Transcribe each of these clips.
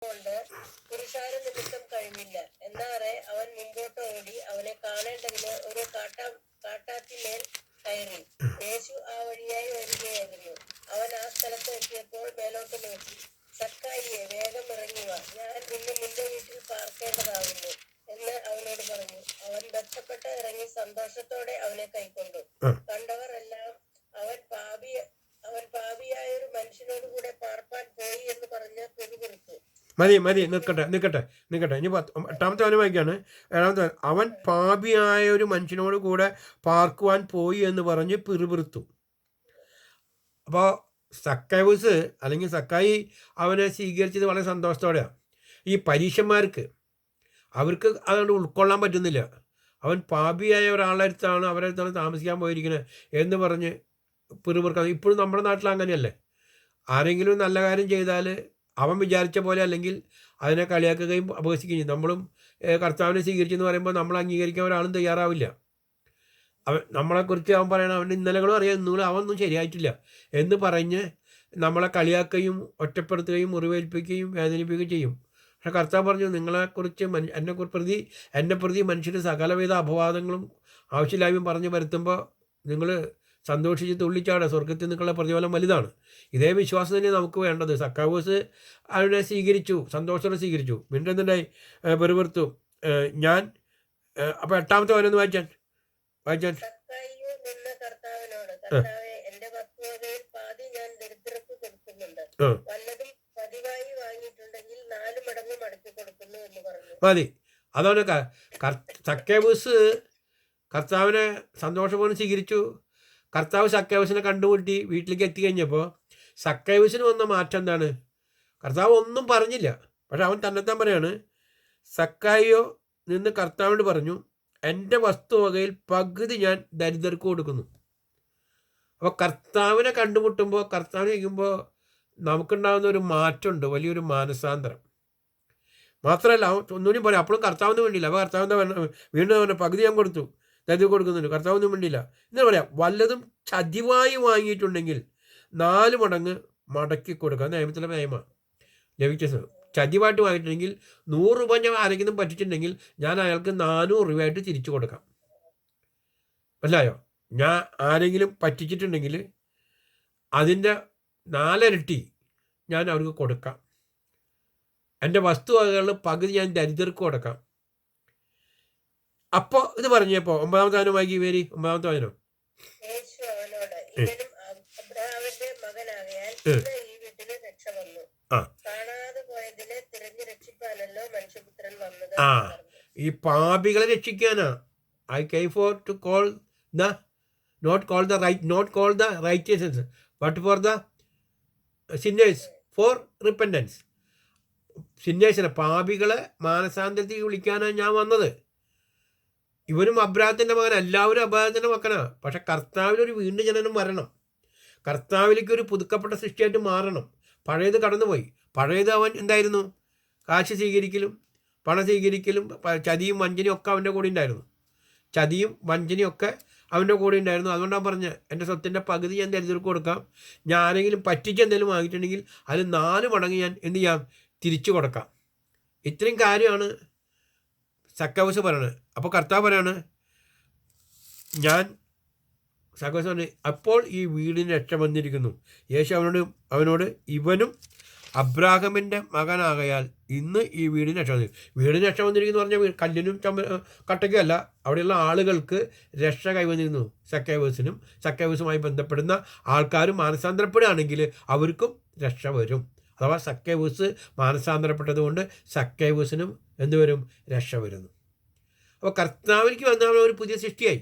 കൊണ്ട് പുരുഷാരം നിമിത്തം കഴിഞ്ഞില്ല. എന്നാറെ അവൻ മുമ്പോട്ട് ഓടി അവനെ കാണേണ്ടതിന് ഒരു കാട്ടാത്തിന്മേൽ കയറി. യേശു ആ വഴിയായി വരികയായിരുന്നു. അവൻ ആ സ്ഥലത്ത് എത്തിയപ്പോൾ മേലോട്ട് നോക്കി, സക്കായിയെ, വേഗം ഇറങ്ങി വാ, ഞാൻ ഇന്ന് നിന്റെ വീട്ടിൽ പാർക്കേണ്ടതാകുന്നു എന്ന് അവനോട് പറഞ്ഞു. അവൻ ബന്ധപ്പെട്ട് ഇറങ്ങി സന്തോഷത്തോടെ അവനെ കൈക്കൊണ്ടു. കണ്ടവർ എല്ലാം അവൻ പാപിയായൊരു മനുഷ്യനോട് കൂടെ പാർപ്പാൻ പോയി എന്ന് പറഞ്ഞ് പിറുപിറുത്തു. മതി നിൽക്കട്ടെ. ഇനി 8ാമത്തെ വചനം വായിക്കാണ്. 7ാമത്തെ, അവൻ പാപിയായ ഒരു മനുഷ്യനോട് കൂടെ പാർക്കുവാൻ പോയി എന്ന് പറഞ്ഞ് പിറുപിറുത്തു. അപ്പോൾ സക്കായൂസ് അല്ലെങ്കിൽ സക്കായി അവനെ സ്വീകരിച്ചത് വളരെ സന്തോഷത്തോടെയാണ്. ഈ പരീക്ഷന്മാർക്ക് അവർക്ക് അതുകൊണ്ട് ഉൾക്കൊള്ളാൻ പറ്റുന്നില്ല. അവൻ പാപിയായ ഒരാളുടെ അടുത്താണ് താമസിക്കാൻ പോയിരിക്കുന്നത് എന്ന് പറഞ്ഞ് പിറുപിറുക്കാൻ. ഇപ്പോഴും നമ്മുടെ നാട്ടിൽ അങ്ങനെയല്ലേ? ആരെങ്കിലും നല്ല കാര്യം ചെയ്താൽ അവൻ വിചാരിച്ച പോലെ അല്ലെങ്കിൽ അതിനെ കളിയാക്കുകയും അപഹസിക്കുകയും ചെയ്യും. നമ്മളും കർത്താവിനെ സ്വീകരിച്ചെന്ന് പറയുമ്പോൾ നമ്മൾ അംഗീകരിക്കാൻ ഒരാളും തയ്യാറാവില്ല. നമ്മളെക്കുറിച്ച് അവൻ പറയണം, അവൻ്റെ ഇന്നലകളും അറിയാം, ഇന്നുകൂടെ അവനൊന്നും ശരിയായിട്ടില്ല എന്ന് പറഞ്ഞ് നമ്മളെ കളിയാക്കുകയും ഒറ്റപ്പെടുത്തുകയും മുറിവേൽപ്പിക്കുകയും വേദനിപ്പിക്കുകയും ചെയ്യും. പക്ഷെ കർത്താവ് പറഞ്ഞു, നിങ്ങളെക്കുറിച്ച് എന്നെ പ്രതി മനുഷ്യർ സകലവിധ അപവാദങ്ങളും ആവശ്യമില്ലായ്മയും പറഞ്ഞ് വരുത്തുമ്പോൾ നിങ്ങൾ സന്തോഷിച്ച് തുള്ളിച്ചാടുക, സ്വർഗത്തിൽ നിന്നുള്ള പ്രതിഫലം വലുതാണ്. ഇതേ വിശ്വാസം തന്നെ നമുക്ക് വേണ്ടത്. സക്കാവൂസ് അവനെ സ്വീകരിച്ചു, സന്തോഷത്തോടെ സ്വീകരിച്ചു. വീണ്ടും എന്തുണ്ടായി? വെറുവെറുത്തു. ഞാൻ അപ്പോൾ 8ാമത്തെ വചനം വായിച്ചാൻ മതി. അതാണ് സക്കേവൂസ് കർത്താവിനെ സന്തോഷപൂർവ്വം സ്വീകരിച്ചു. കർത്താവ് സക്കേവൂസിനെ കണ്ടുമുട്ടി വീട്ടിലേക്ക് എത്തിക്കഴിഞ്ഞപ്പോൾ സക്കേവൂസിന് വന്ന മാറ്റം എന്താണ്? കർത്താവ് ഒന്നും പറഞ്ഞില്ല. പക്ഷെ അവൻ തന്നെത്താൻ പറയാണ്, സക്കായിയോ നിന്ന് കർത്താവിനോട് പറഞ്ഞു, എൻ്റെ വസ്തുവകയിൽ പകുതി ഞാൻ ദരിദ്രർക്ക് കൊടുക്കുന്നു. അപ്പോൾ കർത്താവിനെ കണ്ടുമുട്ടുമ്പോൾ, കർത്താവിനെ കഴിക്കുമ്പോൾ നമുക്കുണ്ടാകുന്ന ഒരു മാറ്റമുണ്ട്, വലിയൊരു മാനസാന്തരം. മാത്രമല്ല അവൻ ഒന്നുകൂടി പറയാം, അപ്പോഴും കർത്താവിന് വേണ്ടിയില്ല. അപ്പോൾ കർത്താവിൻ്റെ വീണ്ടും പറഞ്ഞ പകുതി ഞാൻ കൊടുത്തു, ദരിദ്രം കൊടുക്കുന്നുണ്ട്, കർത്താവിനും വേണ്ടിയില്ല എന്ന് പറയാം. വല്ലതും ചതിവായി വാങ്ങിയിട്ടുണ്ടെങ്കിൽ 4 മടങ്ങ് മടക്കി കൊടുക്കുക. നിയമത്തിലെ നിയമമാണ്. ലഭിച്ച ചതിവായിട്ട് വാങ്ങിയിട്ടുണ്ടെങ്കിൽ 100 രൂപ ഞാൻ ആരെങ്കിലും പറ്റിച്ചിട്ടുണ്ടെങ്കിൽ ഞാൻ അയാൾക്ക് 400 രൂപയായിട്ട് തിരിച്ചു കൊടുക്കാം. മനസ്സിലായോ? ഞാൻ ആരെങ്കിലും പറ്റിച്ചിട്ടുണ്ടെങ്കിൽ അതിൻ്റെ 4 ഇരട്ടി ഞാൻ അവർക്ക് കൊടുക്കാം. എൻ്റെ വസ്തുവകകളിൽ പകുതി ഞാൻ ദരിദ്രർക്ക് കൊടുക്കാം. അപ്പോൾ ഇത് പറഞ്ഞപ്പോൾ 9ാമത്തെ വചനം വായിക്കി വേരി. 9ാമത്തെ വചനം. ഈ പാപികളെ രക്ഷിക്കാനാ. I came for to call the not call the righteous but for the sinners for repentance. സിന്നേഴ്സിനെ, പാപികളെ മാനസാന്തരത്തേക്ക് വിളിക്കാനാണ് ഞാൻ വന്നത്. ഇവനും അബ്രാഹത്തിൻ്റെ മകൻ, എല്ലാവരും അബ്രാഹത്തിൻ്റെ മക്കനാണ്. പക്ഷെ കർത്താവിലൊരു വീണ്ടും ജനനം വരണം. കർത്താവിലേക്ക് ഒരു പുതുക്കപ്പെട്ട സൃഷ്ടിയായിട്ട് മാറണം. പഴയത് കടന്നുപോയി. പഴയത് അവൻ എന്തായിരുന്നു? കാശ് സ്വീകരിക്കലും പണം സ്വീകരിക്കലും ചതിയും വഞ്ചനയും ഒക്കെ അവൻ്റെ കൂടെ ഉണ്ടായിരുന്നു. ചതിയും വഞ്ചനയും ഒക്കെ അവൻ്റെ കൂടെ ഉണ്ടായിരുന്നു. അതുകൊണ്ടാണ് പറഞ്ഞത്, എൻ്റെ സ്വത്തിൻ്റെ പകുതി ഞാൻ ദരിദ്രർക്ക് കൊടുക്കാം. ഞാൻ ആരെങ്കിലും പറ്റിച്ച് എന്തെങ്കിലും വാങ്ങിയിട്ടുണ്ടെങ്കിൽ അതിൽ 4 മടങ്ങ് ഞാൻ എന്ത് ചെയ്യാം? തിരിച്ചു കൊടുക്കാം. ഇത്രയും കാര്യമാണ് സക്കാവൂസ് പറയണത്. അപ്പോൾ കർത്താവ് പറയാണ്, ഞാൻ സക്കാവൂസ് പറഞ്ഞു, അപ്പോൾ ഈ വീടിന് രക്ഷ വന്നിരിക്കുന്നു. യേശു അവനോട് ഇവനും അബ്രാഹമിൻ്റെ മകനാകയാൽ ഇന്ന് ഈ വീടിന് രക്ഷ വന്നിരിക്കുന്നു പറഞ്ഞാൽ കല്ലിനും കട്ടയ്ക്കുമല്ല, അവിടെയുള്ള ആളുകൾക്ക് രക്ഷ കൈവന്നിരുന്നു. സക്കേവൂസുമായി ബന്ധപ്പെടുന്ന ആൾക്കാരും മാനസാന്തരപ്പെടുകയാണെങ്കിൽ അവർക്കും രക്ഷ വരും. അഥവാ സക്കേവൂസ് മാനസാന്തരപ്പെട്ടത് കൊണ്ട് സക്കേവൂസിനും എന്തുവരും? രക്ഷ വരുന്നു. അപ്പോൾ കർത്താവിലേക്ക് വന്നാൽ ഒരു പുതിയ സൃഷ്ടിയായി.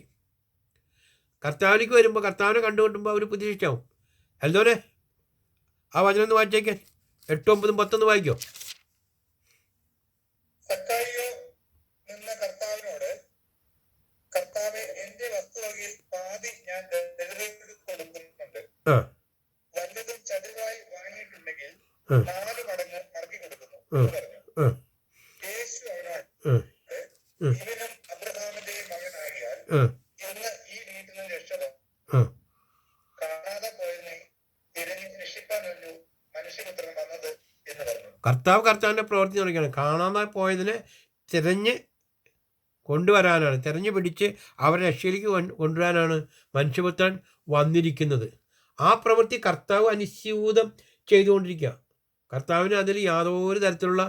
കർത്താവിലേക്ക് വരുമ്പോൾ, കർത്താവിനെ കണ്ടുകൊണ്ടുമ്പോൾ അവർ പുതിയ സൃഷ്ടിയാവും. എന്തോനെ ആ വചനം ഒന്ന് വായിച്ചേക്കാൻ. 8, 9, 10 വായിക്കോ. കർത്താവിൻ്റെ പ്രവൃത്തി തുടങ്ങിയാണ്. കാണാതെ പോയതിനെ തിരഞ്ഞ് കൊണ്ടുവരാനാണ്, തിരഞ്ഞു പിടിച്ച് അവരെ രക്ഷയിലേക്ക് കൊണ്ടുവരാനാണ് മനുഷ്യപുത്രൻ വന്നിരിക്കുന്നത്. ആ പ്രവൃത്തി കർത്താവ് അനുസ്യൂതം ചെയ്തുകൊണ്ടിരിക്കുക. കർത്താവിന് അതിൽ യാതൊരു തരത്തിലുള്ള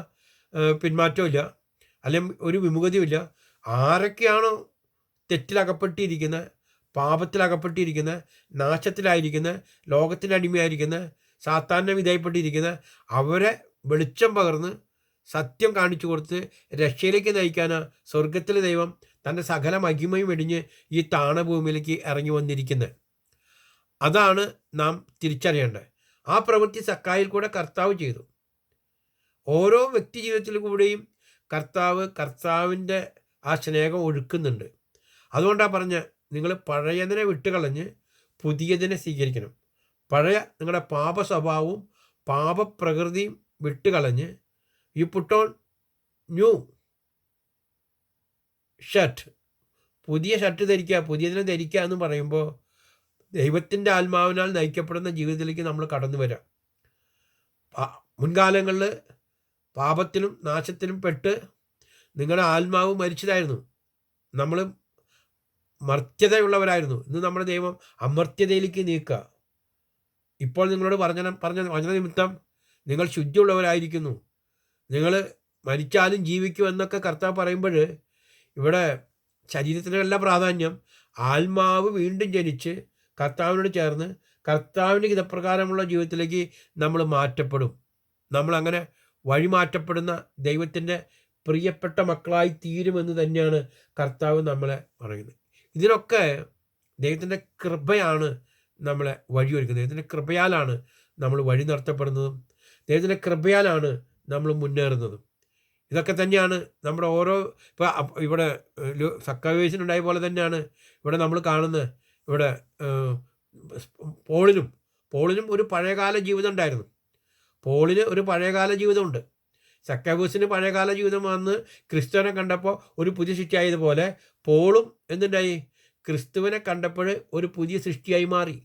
പിന്മാറ്റമില്ല, അല്ലെങ്കിൽ ഒരു വിമുഖതയുമില്ല. ആരൊക്കെയാണോ തെറ്റിലകപ്പെട്ടിരിക്കുന്നത്, പാപത്തിലകപ്പെട്ടിരിക്കുന്നത്, നാശത്തിലായിരിക്കുന്നത്, ലോകത്തിൻ്റെ അടിമയായിരിക്കുന്നത്, സാത്താനെ വിധേയപ്പെട്ടിരിക്കുന്നത്, അവരെ വെളിച്ചം പകർന്ന് സത്യം കാണിച്ചു കൊടുത്ത് രക്ഷയിലേക്ക് നയിക്കാനാണ് സ്വർഗത്തിലെ ദൈവം തൻ്റെ സകല മഹിമയും വെടിഞ്ഞ് ഈ താണഭൂമിയിലേക്ക് ഇറങ്ങി വന്നിരിക്കുന്നത്. അതാണ് നാം തിരിച്ചറിയേണ്ടത്. ആ പ്രവൃത്തി സക്കായിൽ കൂടെ കർത്താവ് ചെയ്തു. ഓരോ വ്യക്തി ജീവിതത്തിൽ കൂടെയും കർത്താവിൻ്റെ ആ സ്നേഹം ഒഴുക്കുന്നുണ്ട്. അതുകൊണ്ടാണ് പറഞ്ഞ, നിങ്ങൾ പഴയതിനെ വിട്ടുകളഞ്ഞ് പുതിയതിനെ സ്വീകരിക്കണം. പഴയ നിങ്ങളുടെ പാപ സ്വഭാവവും പാപപ്രകൃതിയും വിട്ടുകളഞ്ഞ് you put on new shirt, പുതിയ ഷർട്ട് ധരിക്കുക, പുതിയതിനെ ധരിക്കുക എന്ന് പറയുമ്പോൾ ദൈവത്തിൻ്റെ ആത്മാവിനാൽ നയിക്കപ്പെടുന്ന ജീവിതത്തിലേക്ക് നമ്മൾ കടന്നു വരാം. മുൻകാലങ്ങളിൽ പാപത്തിലും നാശത്തിലും പെട്ട് നിങ്ങളുടെ ആത്മാവ് മരിച്ചതായിരുന്നു. നമ്മൾ മർത്യതയുള്ളവരായിരുന്നു. ഇന്ന് നമ്മുടെ ദൈവം അമർത്യതയിലേക്ക് നീക്കുക. ഇപ്പോൾ നിങ്ങളോട് പറഞ്ഞ വചന നിമിത്തം നിങ്ങൾ ശുദ്ധിയുള്ളവരായിരിക്കുന്നു, നിങ്ങൾ മരിച്ചാലും ജീവിക്കും എന്നൊക്കെ കർത്താവ് പറയുമ്പോൾ ഇവിടെ ശരീരത്തിനല്ല പ്രാധാന്യം. ആത്മാവ് വീണ്ടും ജനിച്ച് കർത്താവിനോട് ചേർന്ന് കർത്താവിൻ്റെ ഹിതപ്രകാരമുള്ള ജീവിതത്തിലേക്ക് നമ്മൾ മാറ്റപ്പെടും. നമ്മളങ്ങനെ വഴിമാറ്റപ്പെടുന്ന ദൈവത്തിൻ്റെ പ്രിയപ്പെട്ട മക്കളായി തീരുമെന്ന് തന്നെയാണ് കർത്താവ് നമ്മളെ പറയുന്നത്. ഇതിനൊക്കെ ദൈവത്തിൻ്റെ കൃപയാണ് നമ്മളെ വഴിയൊരുക്കുന്നത്. ദൈവത്തിൻ്റെ കൃപയാലാണ് നമ്മൾ വഴി നടത്തപ്പെടുന്നതും ദൈവത്തിൻ്റെ കൃപയാലാണ് നമ്മൾ മുന്നേറുന്നതും. ഇതൊക്കെ തന്നെയാണ് നമ്മുടെ ഓരോ ഇവിടെ സക്കാവേസിനുണ്ടായ പോലെ തന്നെയാണ് ഇവിടെ നമ്മൾ കാണുന്നത്. ഇവിടെ പോളിനും ഒരു പഴയകാല ജീവിതം ഉണ്ടായിരുന്നു. പോളിന് ഒരു പഴയകാല ജീവിതമുണ്ട്. സക്കാവേസിന് പഴയകാല ജീവിതം വന്ന് ക്രിസ്തുവിനെ കണ്ടപ്പോൾ ഒരു പുതിയ സൃഷ്ടിയായതുപോലെ പോളും എന്തുണ്ടായി, ക്രിസ്തുവിനെ കണ്ടപ്പോൾ ഒരു പുതിയ സൃഷ്ടിയായി മാറി.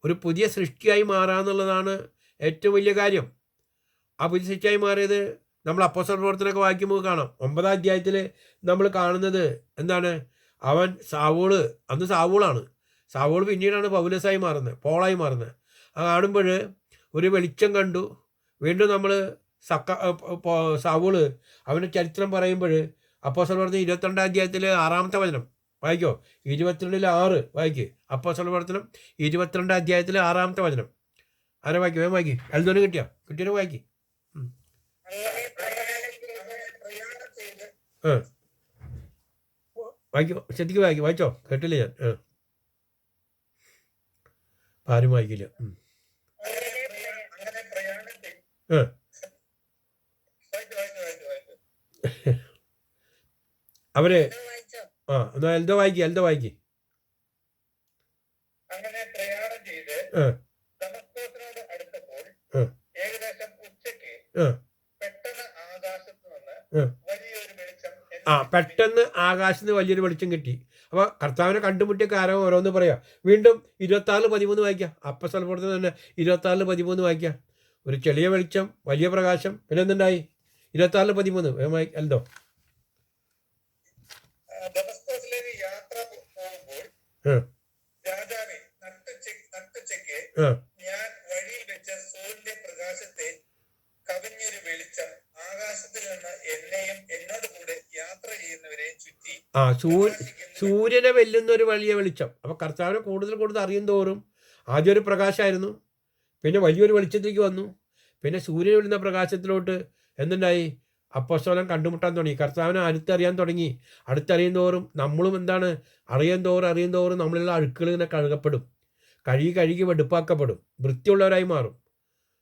ഒരു പുതിയ സൃഷ്ടിയായി മാറുക എന്നുള്ളതാണ് ഏറ്റവും വലിയ കാര്യം. ആ പുതിയ സൃഷ്ടിയായി മാറിയത് നമ്മൾ അപ്പോസ്തല പ്രവർത്തനമൊക്കെ വായിക്കുമ്പോൾ കാണാം. 9-ാം അധ്യായത്തിൽ നമ്മൾ കാണുന്നത് എന്താണ്, അവൻ അന്ന് സാവൂളാണ്. സാവൂൾ പിന്നീടാണ് പൗലോസായി മാറുന്നത്, പോളായി മാറുന്നത്. ആ കാണുമ്പോൾ ഒരു വെളിച്ചം കണ്ടു. വീണ്ടും നമ്മൾ സാവൂള് അവൻ്റെ ചരിത്രം പറയുമ്പോൾ അപ്പോസ്തല പ്രവർത്തനം 22-ാം അധ്യായത്തിൽ 6-ാമത്തെ വചനം വായിക്കോ, 22-6 വായിക്ക്. അപ്പോസ്തല പ്രവർത്തനം 22-ാം അധ്യായത്തിൽ 6-ാമത്തെ വചനം. ആരെ വായിക്കും? വേഗം വായിക്കും. എൽദോന് കിട്ടിയോ വായിക്കും. വായിക്കോ, ശ്രദ്ധിക്ക് വായിച്ചോ, കേട്ടില്ല ഞാൻ. ആരും വായിക്കില്ല. അവര് എന്നാ എൽദോ വായിക്കി. അങ്ങനെ പ്രയാണം ചെയ്ത് ദമസ്കോസിനോട് അടുത്തപ്പോൾ ഏകദേശം ഉച്ചയ്ക്ക് പെട്ടെന്ന് ആകാശത്ത് നിന്ന് വലിയൊരു വെളിച്ചം പെട്ടെന്ന് ആകാശത്ത് നിന്ന് വലിയൊരു വെളിച്ചം കിട്ടി. അപ്പോൾ കർത്താവിനെ കണ്ടുമുട്ടിയ കാരണം ഓരോന്ന് പറയാം. വീണ്ടും 26-13 വായിക്കാം. അപ്പോസ്തല പ്രവർത്തനം തന്നെ 26-13 വായിക്കാം. ഒരു ചെറിയ വെളിച്ചം, വലിയ പ്രകാശം, പിന്നെ എന്തുണ്ടായി? 26-13 എന്തോ. ദമസ്കോസിലേക്ക് യാത്ര പോകുമ്പോൾ രാജാവേ, നട്ടുച്ചയ്ക്ക് ഞാൻ വഴിയിൽ വെച്ച സൂര്യന്റെ പ്രകാശത്തെ കവിഞ്ഞൊരു വെളിച്ചം ആകാശത്തിൽ നിന്ന് എന്നെയും എന്നോട് കൂടെ യാത്ര ചെയ്യുന്നവരെയും ചുറ്റി. സൂര്യനെ വെല്ലുന്ന ഒരു വലിയ വെളിച്ചം. അപ്പോൾ കർത്താവിനെ കൂടുതൽ അറിയും തോറും ആദ്യം ഒരു പ്രകാശമായിരുന്നു, പിന്നെ വലിയൊരു വെളിച്ചത്തിലേക്ക് വന്നു, പിന്നെ സൂര്യൻ വിടുന്ന പ്രകാശത്തിലോട്ട് എന്തുണ്ടായി? അപ്പോസ്തലൻ കണ്ടുമുട്ടാൻ തുടങ്ങി, കർത്താവിനെ അടുത്തറിയാൻ തുടങ്ങി. അടുത്തറിയും തോറും നമ്മളും എന്താണ് അറിയും തോറും നമ്മളുള്ള അഴുക്കുകൾ ഇങ്ങനെ കഴുകപ്പെടും, കഴുകി വെടുപ്പാക്കപ്പെടും, വൃത്തിയുള്ളവരായി മാറും.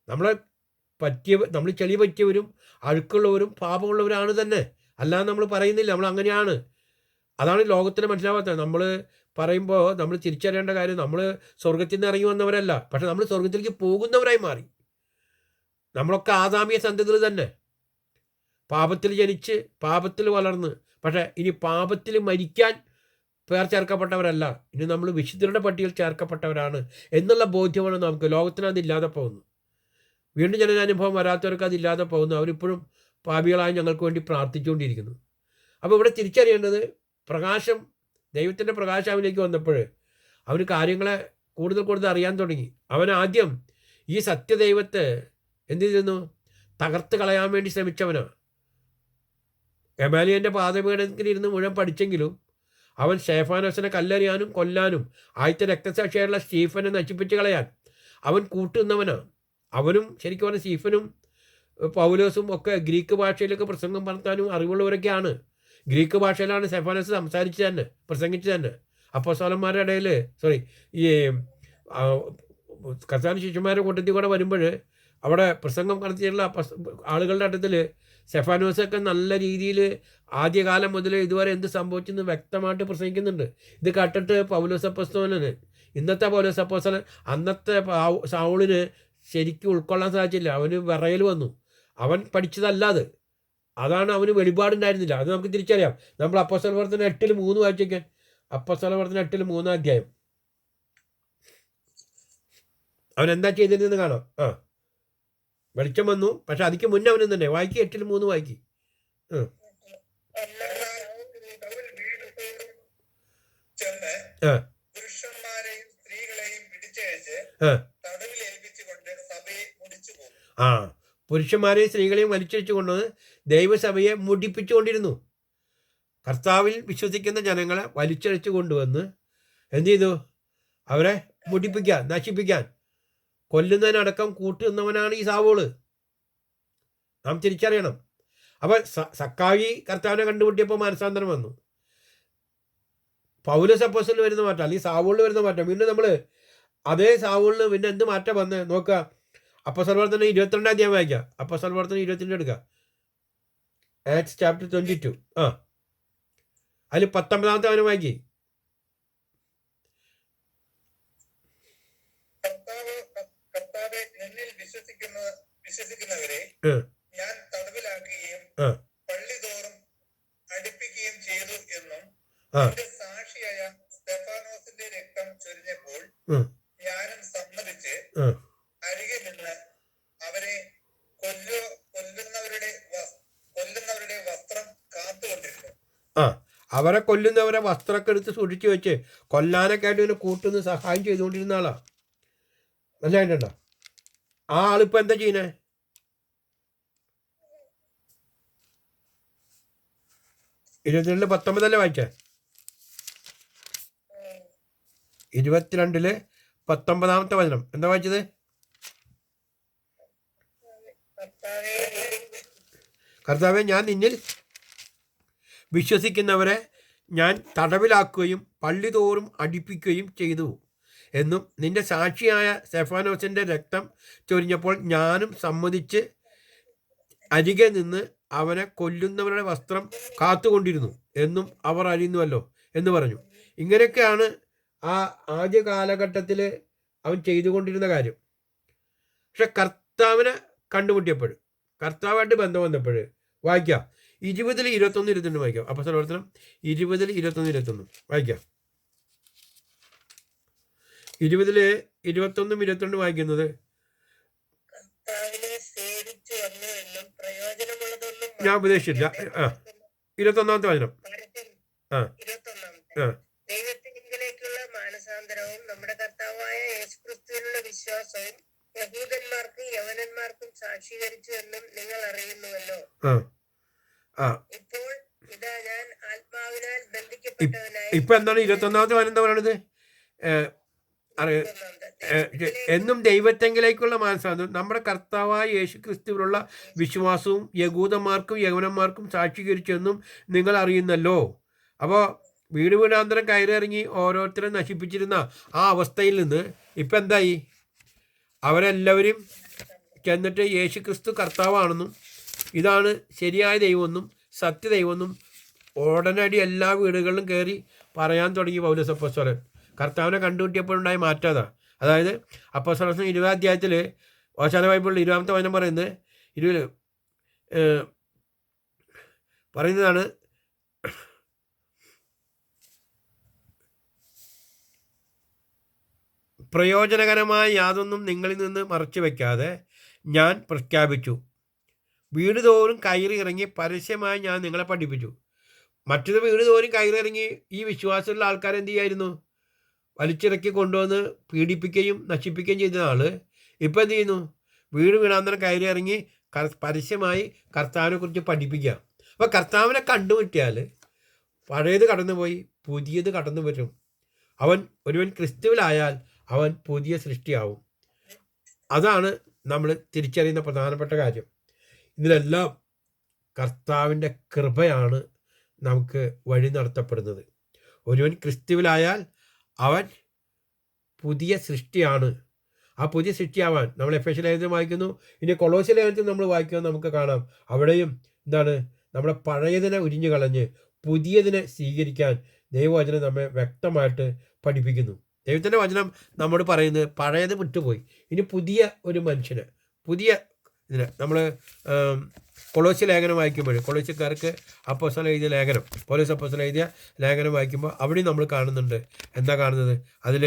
നമ്മൾ ചെളി പറ്റിയവരും അഴുക്കുള്ളവരും പാപമുള്ളവരാണ് തന്നെ, അല്ലാതെ നമ്മൾ പറയുന്നില്ല നമ്മൾ അങ്ങനെയാണ്. അതാണ് ലോകത്തിന് മനസ്സിലാവാത്തത്. നമ്മൾ പറയുമ്പോൾ നമ്മൾ തിരിച്ചറിയേണ്ട കാര്യം, നമ്മൾ സ്വർഗത്തിൽ നിന്ന് ഇറങ്ങി വന്നവരല്ല, പക്ഷെ നമ്മൾ സ്വർഗത്തിലേക്ക് പോകുന്നവരായി മാറി. നമ്മളൊക്കെ ആദാമിക സന്തതികൾ തന്നെ, പാപത്തിൽ ജനിച്ച് പാപത്തിൽ വളർന്ന്, പക്ഷേ ഇനി പാപത്തിൽ മരിക്കാൻ പേർ ചേർക്കപ്പെട്ടവരല്ല, ഇനി നമ്മൾ വിശുദ്ധരുടെ പട്ടികയിൽ ചേർക്കപ്പെട്ടവരാണ് എന്നുള്ള ബോധ്യമാണ് നമുക്ക്. ലോകത്തിന് അതില്ലാതെ പോകുന്നു. വീണ്ടും ജനനാനുഭവം വരാത്തവർക്ക് അതില്ലാതെ പോകുന്നു. അവരിപ്പോഴും പാപികളായി ഞങ്ങൾക്ക് വേണ്ടി പ്രാർത്ഥിച്ചുകൊണ്ടിരിക്കുന്നു. അപ്പോൾ ഇവിടെ തിരിച്ചറിയേണ്ടത് പ്രകാശം, ദൈവത്തിൻ്റെ പ്രകാശം അവനിലേക്ക് വന്നപ്പോൾ അവന് കാര്യങ്ങളെ കൂടുതൽ അറിയാൻ തുടങ്ങി. അവൻ ആദ്യം ഈ സത്യദൈവത്തെ എന്ത് ചെയ്തിരുന്നു? തകർത്ത് കളയാൻ വേണ്ടി ശ്രമിച്ചവനാണ്. ഗമാലിയൻ്റെ പാദപീഠത്തിലിരുന്ന് മുഴുവൻ പഠിച്ചെങ്കിലും അവൻ സ്തെഫാനോസിനെ കല്ലെറിയാനും കൊല്ലാനും ആദ്യത്തെ രക്തസാക്ഷിയായുള്ള സ്റ്റീഫനെ നശിപ്പിച്ച് കളയാൻ അവൻ കൂട്ടുന്നവനാണ്. അവനും ശരിക്കും പറഞ്ഞാൽ സ്റ്റീഫനും പൗലോസും ഒക്കെ ഗ്രീക്ക് ഭാഷയിലൊക്കെ പ്രസംഗം നടത്താനും അറിവുള്ളവരൊക്കെയാണ്. ഗ്രീക്ക് ഭാഷയിലാണ് സ്തെഫാനോസ് പ്രസംഗിച്ചു തന്നെ. അപ്പോസ്തലന്മാരുടെ ഇടയിൽ ഈ കർത്താവിൻ്റെ ശിഷ്യന്മാരുടെ കൂട്ടത്തിൽ കൂടെ വരുമ്പോൾ അവിടെ പ്രസംഗം നടത്തിയിട്ടുള്ള ആളുകളുടെ അടുത്തിൽ സ്തെഫാനോസൊക്കെ നല്ല രീതിയിൽ ആദ്യകാലം മുതൽ ഇതുവരെ എന്ത് സംഭവിച്ചെന്ന് വ്യക്തമായിട്ട് പ്രസംഗിക്കുന്നുണ്ട്. ഇത് കേട്ടിട്ട് പൗലോസ് അപ്പോസ്തലന്, ഇന്നത്തെ പൗലോസ് അപ്പോസ്തലൻ, അന്നത്തെ ശൗലിന് ശരിക്കും ഉൾക്കൊള്ളാൻ സാധിച്ചില്ല. അവന് വിറയൽ വന്നു. അവൻ പഠിച്ചതല്ലാതെ അതാണ് അവന് വെളിപാടുണ്ടായിരുന്നില്ല. അത് നമുക്ക് തിരിച്ചറിയാം. നമ്മൾ അപ്പോസ്തല പ്രവർത്തനം 8:3 വായിച്ചേക്കാൻ. അപ്പോസ്തല പ്രവർത്തനം 8:3 അധ്യായം. അവൻ എന്താ ചെയ്തിരുന്നെന്ന് കാണാം. വെളിച്ചം വന്നു, പക്ഷെ അതിക്ക് മുന്നേ അവനും തന്നെ വായിക്കി. 8:3 വായിക്കി. പുരുഷന്മാരെയും സ്ത്രീകളെയും പിടിച്ചയച്ച് തടവിൽ ഏൽപ്പിച്ചുകൊണ്ട് സഭയെ മുടിച്ചു പോകും. പുരുഷന്മാരെയും സ്ത്രീകളെയും വലിച്ചഴിച്ചു കൊണ്ടുവന്ന് ദൈവസഭയെ മുടിപ്പിച്ചുകൊണ്ടിരുന്നു. കർത്താവിൽ വിശ്വസിക്കുന്ന ജനങ്ങളെ വലിച്ചഴിച്ചു കൊണ്ടുവന്ന് എന്ത് ചെയ്തു? അവരെ മുടിപ്പിക്കാൻ, നശിപ്പിക്കാൻ, കൊല്ലുന്നതിനടക്കം കൂട്ടുന്നവനാണ് ഈ സാവൂള്. നാം തിരിച്ചറിയണം. അപ്പം സക്കായി കർത്താവിനെ കണ്ടുമുട്ടിയപ്പോൾ മനസാന്തരം വന്നു. പൗലോസ് അപ്പോസ്തലന് വരുന്ന മാറ്റം, അല്ലെങ്കിൽ സാവൂളിൽ വരുന്ന മാറ്റം. വീണ്ടും നമ്മൾ അതേ സാവൂളിന് പിന്നെ എന്ത് മാറ്റം വന്ന് നോക്കുക. അപ്പോസ്തല പ്രവർത്തനം 22 അധ്യായം വായിക്കുക. അപ്പോസ്തല പ്രവർത്തനം 22 എടുക്കുക. Acts chapter 22. അതിൽ 19 അവനെ വായിക്കി. വിശ്വസിക്കുന്നവരെ ഞാൻ തടവിലാക്കുകയും പള്ളിതോറും അടുപ്പിക്കുകയും ചെയ്തു എന്നും എന്റെ സാക്ഷിയായ സ്തെഫാനോസിന്റെ രക്തം ചൊരിഞ്ഞപ്പോൾ ഞാനും സമ്മതിച്ച് അരികെ നിന്ന് അവരെ കൊല്ലുന്നവരുടെ വസ്ത്രം കാത്തുകൊണ്ടിരുന്നു. അവരെ കൊല്ലുന്നവരെ വസ്ത്രമൊക്കെ എടുത്ത് സൂക്ഷിച്ചു വെച്ച് കൊല്ലാനൊക്കെ ആയിട്ട് ഇവനെ കൂട്ടുന്ന സഹായം ചെയ്തുകൊണ്ടിരുന്ന ആളാ. മനസ്സിലായിട്ടുണ്ടോ? ആ ആളിപ്പോൾ എന്താ ചെയ്യുന്നേ? ഇരുപത്തിരണ്ടില് 19 വായിച്ചേ. 22 19 വചനം എന്താ വായിച്ചത്? കർത്താവേ, ഞാൻ നിന്നിൽ വിശ്വസിക്കുന്നവരെ ഞാൻ തടവിലാക്കുകയും പള്ളിതോറും അടിപ്പിക്കുകയും ചെയ്തു എന്നും നിന്റെ സാക്ഷിയായ സ്തെഫാനോസിൻ്റെ രക്തം ചൊരിഞ്ഞപ്പോൾ ഞാനും സമ്മതിച്ച് അരികെ നിന്ന് അവനെ കൊല്ലുന്നവരുടെ വസ്ത്രം കാത്തുകൊണ്ടിരുന്നു എന്നും അവർ അറിയുന്നുവല്ലോ എന്ന് പറഞ്ഞു. ഇങ്ങനെയൊക്കെയാണ് ആ ആദ്യ കാലഘട്ടത്തിൽ അവൻ ചെയ്തുകൊണ്ടിരുന്ന കാര്യം. പക്ഷെ കർത്താവിനെ കണ്ടുമുട്ടിയപ്പോൾ, കർത്താവായിട്ട് ബന്ധം വന്നപ്പോൾ വായിക്കാം. 20 21 22 വായിക്കാം. അപ്പോസ്തല പ്രവർത്തനം 20 21 21 വായിക്കാം. 20 21 22 വായിക്കുന്നത് ഞാൻ ഉപദേശിച്ചില്ല. 21 വചനം. ദൈവത്തിലേക്കുള്ള മാനസാന്തരവും നമ്മുടെ കർത്താവായ യേശുക്രിസ്തുവിനുള്ള വിശ്വാസവും യഹൂദന്മാർക്കും യവനന്മാർക്കും സാക്ഷീകരിച്ചു എന്നും നിങ്ങൾ അറിയുന്നുവല്ലോ. ഇപ്പോൾ ഇതാ ഞാൻ ആത്മാവിനാൽ ബന്ധിക്കപ്പെട്ടവനായി. ഇപ്പൊ എന്താണ് 21 വചനം എന്താ പറയണത്? എന്നും ദൈവത്തെങ്കിലേക്കുള്ള മാനസാന്തരം നമ്മുടെ കർത്താവായ യേശു ക്രിസ്തുവിലുള്ള വിശ്വാസവും യഹൂദന്മാർക്കും യവനന്മാർക്കും സാക്ഷീകരിച്ചെന്നും നിങ്ങൾ അറിയുന്നല്ലോ. അപ്പോൾ വീടാന്തരം കയറിയിറങ്ങി ഓരോരുത്തരെ നശിപ്പിച്ചിരുന്ന ആ അവസ്ഥയിൽ നിന്ന് ഇപ്പം എന്തായി? അവരെല്ലാവരും ചെന്നിട്ട് യേശു ക്രിസ്തു കർത്താവാണെന്നും ഇതാണ് ശരിയായ ദൈവമെന്നും സത്യദൈവമെന്നും ഉടനടി എല്ലാ വീടുകളിലും കയറി പറയാൻ തുടങ്ങി പൗലോസ് അപ്പോസ്തലൻ. കർത്താവിനെ കണ്ടുമുട്ടിയപ്പോഴുണ്ടായ മാറ്റാതാ. അതായത് അപ്പോസ്തല 20 അധ്യായത്തിൽ ഓശാന ബൈബിളിൽ 20 വചനം പറയുന്നത് 20 പറയുന്നതാണ്, പ്രയോജനകരമായ യാതൊന്നും നിങ്ങളിൽ നിന്ന് മറച്ചു വയ്ക്കാതെ ഞാൻ പ്രഖ്യാപിച്ചു. വീട് തോറും കയറി ഇറങ്ങി പരസ്യമായി ഞാൻ നിങ്ങളെ പഠിപ്പിച്ചു. മറ്റൊരു വീട് തോറും കയറി ഇറങ്ങി ഈ വിശ്വാസമുള്ള ആൾക്കാർ എന്ത് ചെയ്യായിരുന്നു? വലിച്ചിറക്കി കൊണ്ടുവന്ന് പീഡിപ്പിക്കുകയും നശിപ്പിക്കുകയും ചെയ്ത ആള് ഇപ്പം എന്ത് ചെയ്യുന്നു? വീട് വീടാന്തരം കയറി ഇറങ്ങി പരസ്യമായി കർത്താവിനെ കുറിച്ച് പഠിപ്പിക്കുക. അപ്പോൾ കർത്താവിനെ കണ്ടുമുട്ടിയാൽ പഴയത് കടന്നുപോയി പുതിയത് കടന്നു വരും. ഒരുവൻ ക്രിസ്തുവിലായാൽ അവൻ പുതിയ സൃഷ്ടിയാവും. അതാണ് നമ്മൾ തിരിച്ചറിയുന്ന പ്രധാനപ്പെട്ട കാര്യം. ഇതിലെല്ലാം കർത്താവിൻ്റെ കൃപയാണ് നമുക്ക് വഴി നടത്തപ്പെടുന്നത്. ഒരുവൻ ക്രിസ്തുവിലായാൽ അവൻ പുതിയ സൃഷ്ടിയാണ്. ആ പുതിയ സൃഷ്ടിയാവാൻ നമ്മൾ എഫേസ്യ ലേഖനം വായിക്കുന്നു. ഇനി കൊളോസ്യ ലേഖനത്തിൽ നമ്മൾ വായിക്കുന്നത് നമുക്ക് കാണാം. അവിടെയും എന്താണ്? നമ്മുടെ പഴയതിനെ ഉരിഞ്ഞു കളഞ്ഞ് പുതിയതിനെ സ്വീകരിക്കാൻ ദൈവവചനം നമ്മെ വ്യക്തമായിട്ട് പഠിപ്പിക്കുന്നു. ദൈവത്തിൻ്റെ വചനം നമ്മോട് പറയുന്നത് പഴയത് വിട്ടുപോയി, ഇനി പുതിയ ഒരു മനുഷ്യന്, പുതിയ ഇതിന് നമ്മൾ കൊളോസ്യ ലേഖനം വായിക്കുമ്പോൾ, കൊളോസ്യക്കാർക്ക് അപ്പോസ്തലൻ എഴുതിയ ലേഖനം, പൗലോസ് അപ്പോസ്തലൻ എഴുതിയ ലേഖനം വായിക്കുമ്പോൾ അവിടെയും നമ്മൾ കാണുന്നുണ്ട്. എന്താ കാണുന്നത്? അതിൽ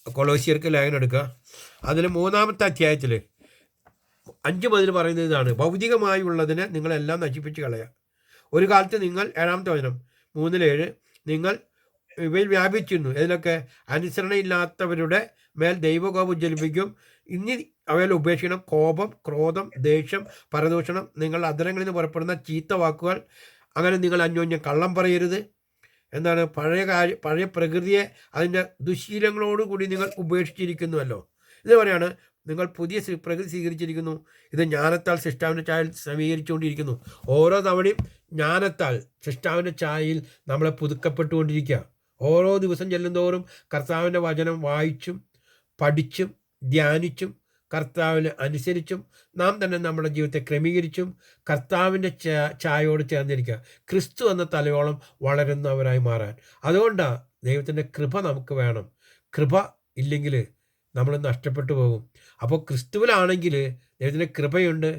കൊളോസ്യർക്ക് ലേഖനം എടുക്കുക. അതിൽ 3-ാമത്തെ അധ്യായത്തിൽ 5 മുതൽ പറയുന്നത് ഇതാണ്: ഭൗതികമായുള്ളതിനെ നിങ്ങളെല്ലാം നശിപ്പിച്ച് കളയുക. ഒരു കാലത്ത് നിങ്ങൾ, 7-ാമത്തെ വചനം 3:7, നിങ്ങൾ ഇവയിൽ വ്യാപിച്ചിരുന്നു. ഇതിലൊക്കെ അനുസരണയില്ലാത്തവരുടെ മേൽ ദൈവകോപം ഉജ്ജ്വലിപ്പിക്കും. ഇനി അവയിൽ ഉപേക്ഷിക്കണം കോപം, ക്രോധം, ദേഷ്യം, പരദൂഷണം, നിങ്ങളുടെ അധരങ്ങളിൽ നിന്ന് പുറപ്പെടുന്ന ചീത്ത വാക്കുകൾ. അങ്ങനെ നിങ്ങൾ അന്യോന്യം കള്ളം പറയരുത്. എന്താണ്? പഴയ പ്രകൃതിയെ അതിൻ്റെ ദുശീലങ്ങളോടുകൂടി നിങ്ങൾ ഉപേക്ഷിച്ചിരിക്കുന്നുവല്ലോ. ഇത് പറയാണ്, നിങ്ങൾ പുതിയ പ്രകൃതി സ്വീകരിച്ചിരിക്കുന്നു. ഇത് ജ്ഞാനത്താൽ സൃഷ്ടാവിൻ്റെ ചായയിൽ സമീകരിച്ചുകൊണ്ടിരിക്കുന്നു. ഓരോ തവണയും ജ്ഞാനത്താൽ സൃഷ്ടാവിൻ്റെ ചായയിൽ നമ്മളെ പുതുക്കപ്പെട്ടുകൊണ്ടിരിക്കുക. ഓരോ ദിവസം ചെല്ലുന്തോറും കർത്താവിൻ്റെ വചനം വായിച്ചും പഠിച്ചും ധ്യാനിച്ചും കർത്താവിന് അനുസരിച്ചും നാം തന്നെ നമ്മുടെ ജീവിതത്തെ ക്രമീകരിച്ചും കർത്താവിൻ്റെ ചായയോട് ചേർന്നിരിക്കുക, ക്രിസ്തു എന്ന തലയോളം വളരുന്നവരായി മാറാൻ. അതുകൊണ്ടാണ് ദൈവത്തിൻ്റെ കൃപ നമുക്ക് വേണം. കൃപ ഇല്ലെങ്കിൽ നമ്മൾ നഷ്ടപ്പെട്ടു പോകും. അപ്പോൾ ക്രിസ്തുവിലാണെങ്കിൽ ദൈവത്തിൻ്റെ കൃപയുണ്ട്.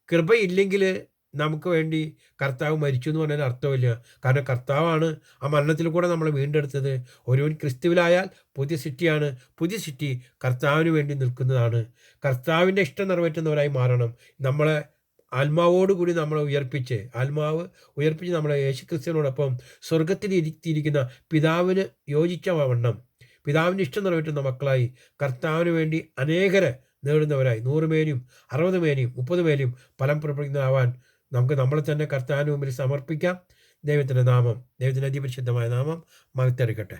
കൃപയില്ലെങ്കിൽ നമുക്ക് വേണ്ടി കർത്താവ് മരിച്ചു എന്ന് പറഞ്ഞാൽ അർത്ഥമില്ല. കാരണം കർത്താവാണ് ആ മരണത്തിൽ കൂടെ നമ്മളെ വീണ്ടെടുത്തത്. ഒരുവൻ ക്രിസ്തുവിലായാൽ പുതിയ സൃഷ്ടിയാണ്. പുതിയ സൃഷ്ടി കർത്താവിന് വേണ്ടി നിൽക്കുന്നതാണ്. കർത്താവിൻ്റെ ഇഷ്ടം നിറവേറ്റുന്നവരായി മാറണം. നമ്മളെ ആത്മാവോടുകൂടി നമ്മളെ ഉയർപ്പിച്ച് നമ്മളെ യേശുക്രിസ്തുവിനോടൊപ്പം സ്വർഗത്തിൽ ഇരുത്തിയിരിക്കുന്ന പിതാവിന് യോജിച്ച വണ്ണം പിതാവിൻ്റെ ഇഷ്ടം നിറവേറ്റുന്ന മക്കളായി കർത്താവിന് വേണ്ടി അനേകരെ നേടുന്നവരായി 100 മേനിയും 60 മേനിയും 30 മേനിയും ഫലം പുറപ്പെടുന്നതാവാൻ നമുക്ക് നമ്മളെ തന്നെ കർത്താവിന് മുമ്പിൽ സമർപ്പിക്കാം. ദൈവത്തിൻ്റെ അതിപരിശുദ്ധമായ നാമം മഹത്വരിക്കട്ടെ.